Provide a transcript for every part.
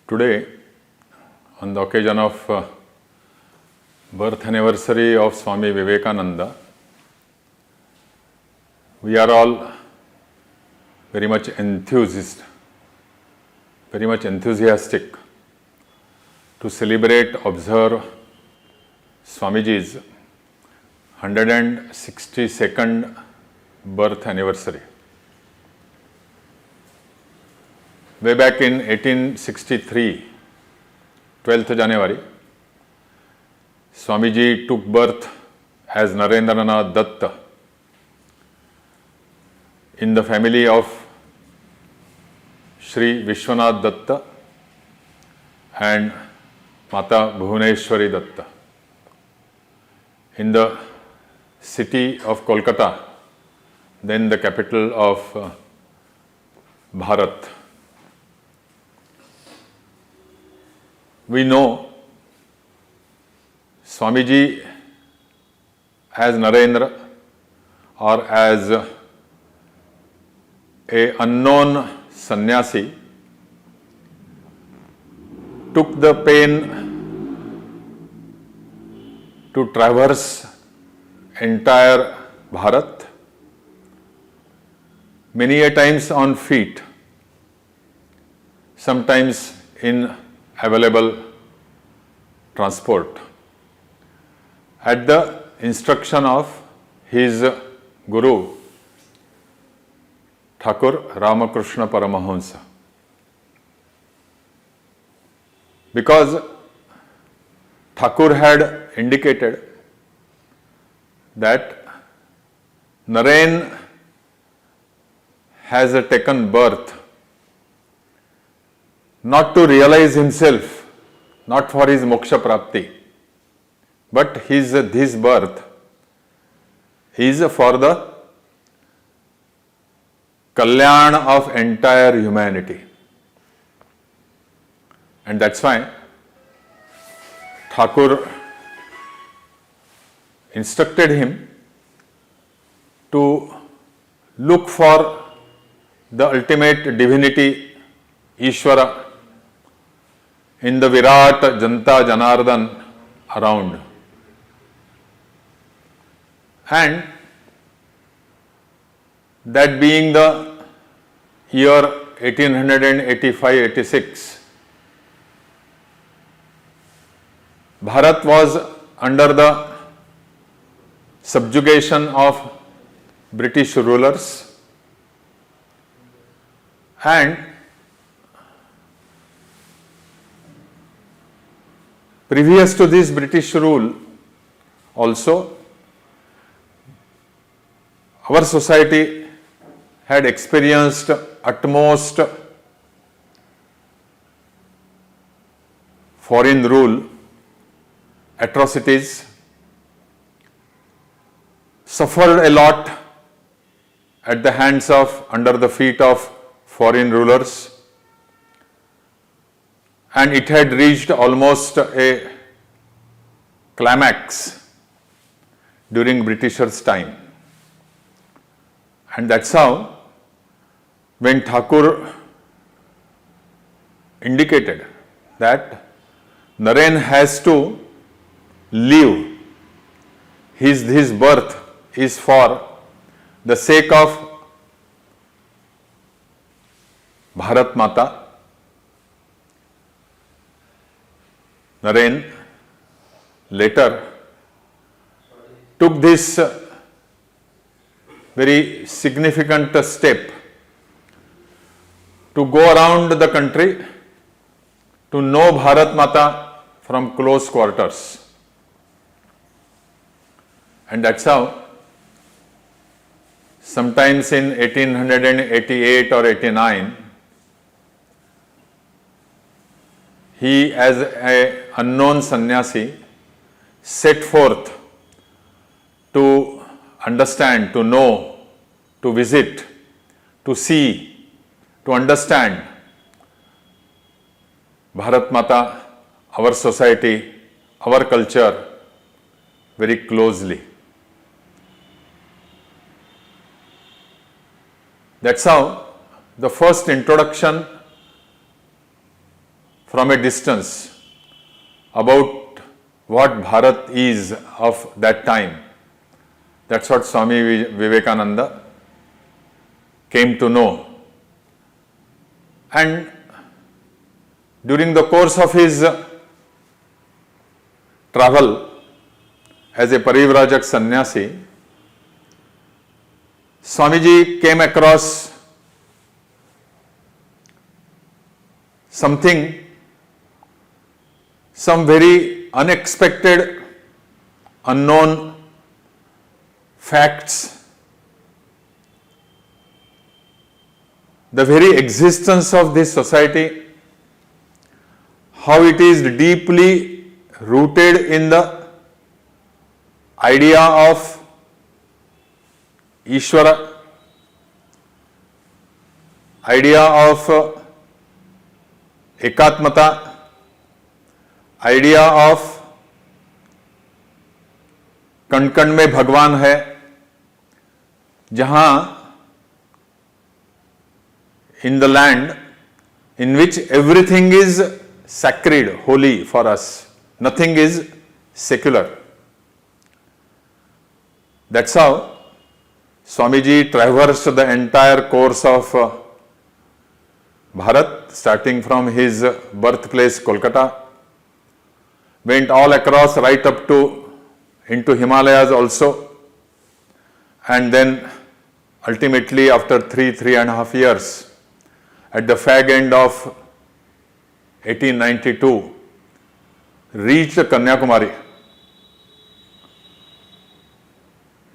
Today, on the occasion of birth anniversary of Swami Vivekananda, we are all very much enthusiastic to celebrate, observe Swamiji's 162nd birth anniversary. Way back in 1863, 12th January, Swamiji took birth as Narendranath Datta in the family of Shri Vishwanath Datta and Mata Bhuvneshwari Datta in the city of Kolkata, then the capital of Bharat. We know Swamiji as Narendra or as a unknown sannyasi took the pain to traverse entire Bharat, many a times on feet, sometimes in available transport, at the instruction of his Guru, Thakur Ramakrishna Paramahamsa. Because Thakur had indicated that Naren has taken birth not to realize himself, not for his moksha prapti, but this birth is for the kalyan of entire humanity. And that's why Thakur instructed him to look for the ultimate divinity, Ishvara, in the Virat Janta Janardan around. And that being the year 1885-86, Bharat was under the subjugation of British rulers, and previous to this British rule also, our society had experienced utmost foreign rule, atrocities, suffered a lot at the hands of, under the feet of foreign rulers, and it had reached almost a climax during Britishers' time. And that's how, when Thakur indicated that Naren has to live, his birth is for the sake of Bharat Mata, Naren later took this very significant step to go around the country to know Bharat Mata from close quarters. And that's how sometimes in 1888 or 89, he as an unknown sannyasi set forth to understand, to know, to visit, to see, to understand Bharat Mata, our society, our culture very closely. That's how the first introduction from a distance about what Bharat is of that time. That's what Swami Vivekananda came to know. And during the course of his travel as a Parivrajak sannyasi, Swamiji came across something, some very unexpected, unknown facts. The very existence of this society, how it is deeply rooted in the idea of Ishvara, idea of Ekatmata, idea of कण कण में भगवान है, जहां in the land in which everything is sacred, holy for us, nothing is secular. That's how Swamiji traversed the entire course of Bharat, starting from his birthplace Kolkata, went all across right up to into Himalayas also, and then ultimately after 3.5 years, at the fag end of 1892, reached Kanyakumari.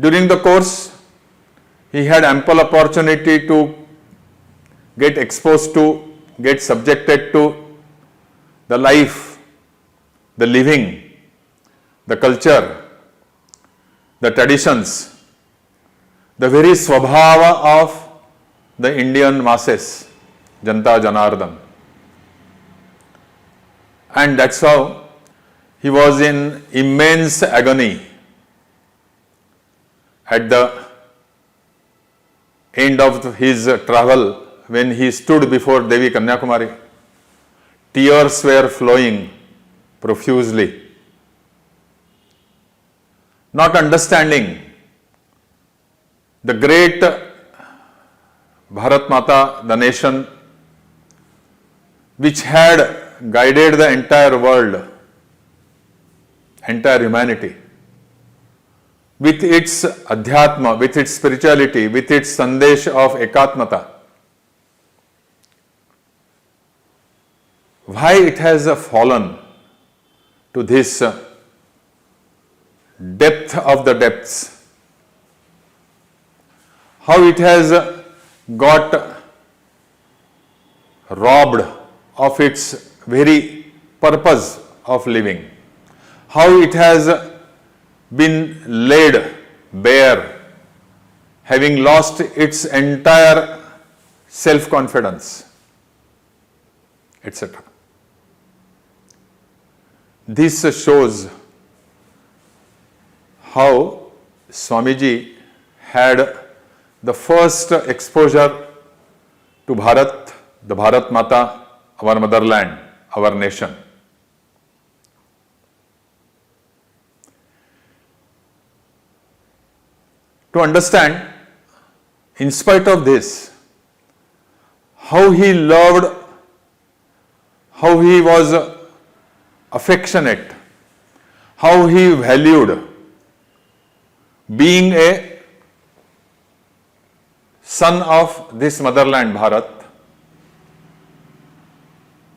During the course, he had ample opportunity to get exposed to, get subjected to the life, the living, the culture, the traditions, the very swabhava of the Indian masses, Janta Janardan. And that's how he was in immense agony at the end of his travel when he stood before Devi Kanyakumari. Tears were flowing profusely. Not understanding the great Bharat Mata, the nation which had guided the entire world, entire humanity, with its adhyatma, with its spirituality, with its sandesh of ekatmata. Why it has fallen to this depth of the depths? How it has got robbed of its very purpose of living? How it has been laid bare, having lost its entire self-confidence, etc. This shows how Swamiji had the first exposure to Bharat, the Bharat Mata, our motherland, our nation. To understand, in spite of this, how he loved, how he was affectionate, how he valued being a son of this motherland, Bharat,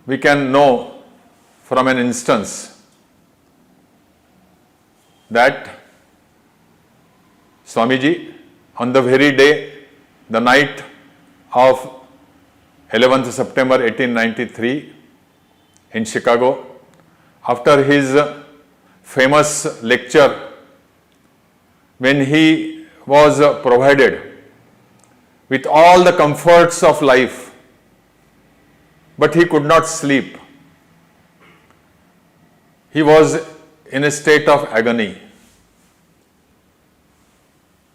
we can know from an instance that Swamiji, on the very day, the night of 11th September 1893 in Chicago, after his famous lecture, when he was provided with all the comforts of life, but he could not sleep. He was in a state of agony.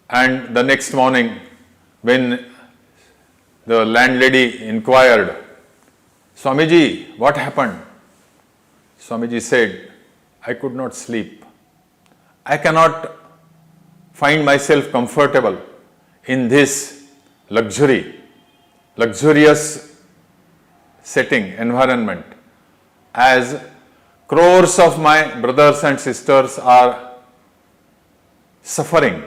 And the next morning, when the landlady inquired, Swamiji, what happened? Swamiji said, I could not sleep. I cannot find myself comfortable in this luxurious setting, environment, as crores of my brothers and sisters are suffering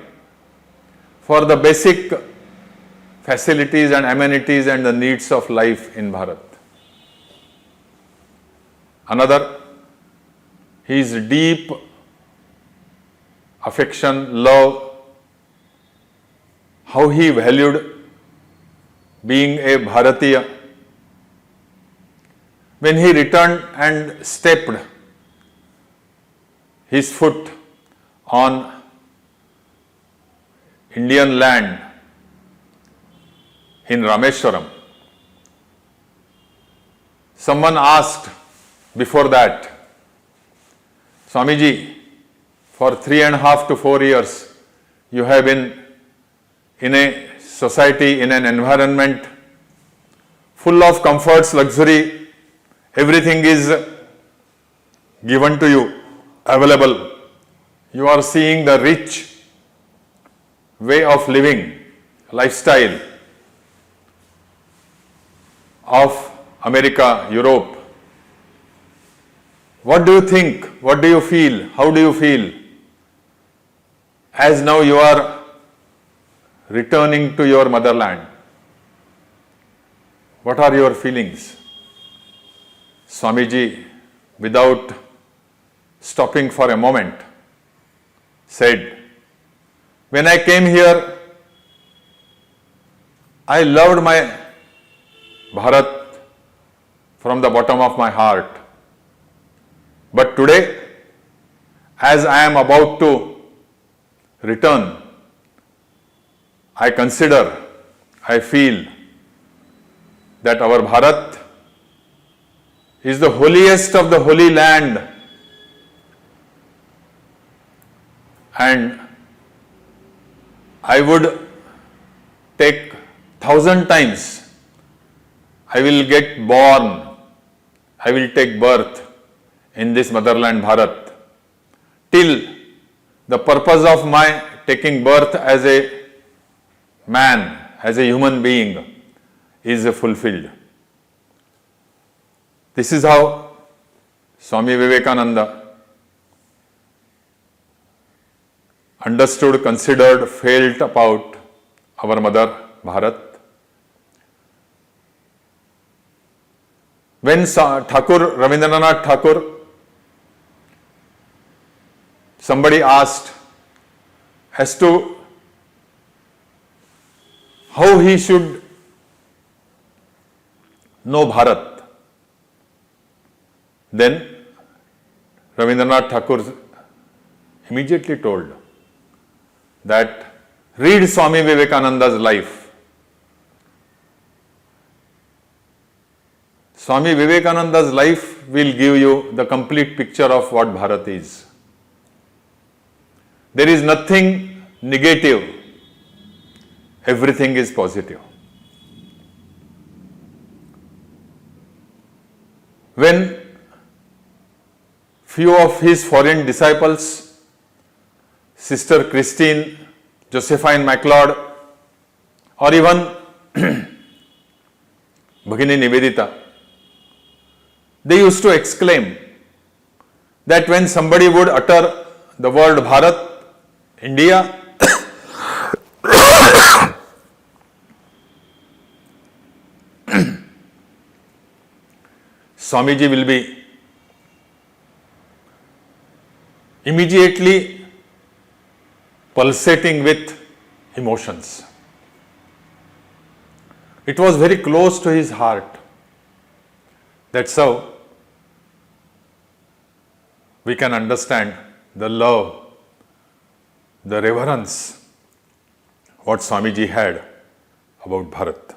for the basic facilities and amenities and the needs of life in Bharat. Another, his deep affection, love, how he valued being a Bharatiya. When he returned and stepped his foot on Indian land in Rameshwaram, someone asked before that, Swamiji, for 3.5 to 4 years, you have been in a society, in an environment full of comforts, luxury, everything is given to you, available. You are seeing the rich way of living, lifestyle of America, Europe. What do you think? What do you feel? How do you feel? As now you are returning to your motherland. What are your feelings? Swamiji, without stopping for a moment, said, when I came here, I loved my Bharat from the bottom of my heart. But today, as I am about to return, I consider, I feel that our Bharat is the holiest of the holy land, and I would take 1,000 times, I will get born, I will take birth in this motherland Bharat, till the purpose of my taking birth as a man, as a human being, is fulfilled. This is how Swami Vivekananda understood, considered, felt about our mother Bharat. When Rabindranath Thakur, somebody asked as to how he should know Bharat, then Rabindranath Thakur immediately told that read Swami Vivekananda's life. Swami Vivekananda's life will give you the complete picture of what Bharat is. There is nothing negative, everything is positive. When few of his foreign disciples, Sister Christine, Josephine MacLeod, or even Bhagini Nivedita, they used to exclaim that when somebody would utter the word Bharat, India, Swamiji will be immediately pulsating with emotions. It was very close to his heart. That's how we can understand the love, the reverence what Swamiji had about Bharat.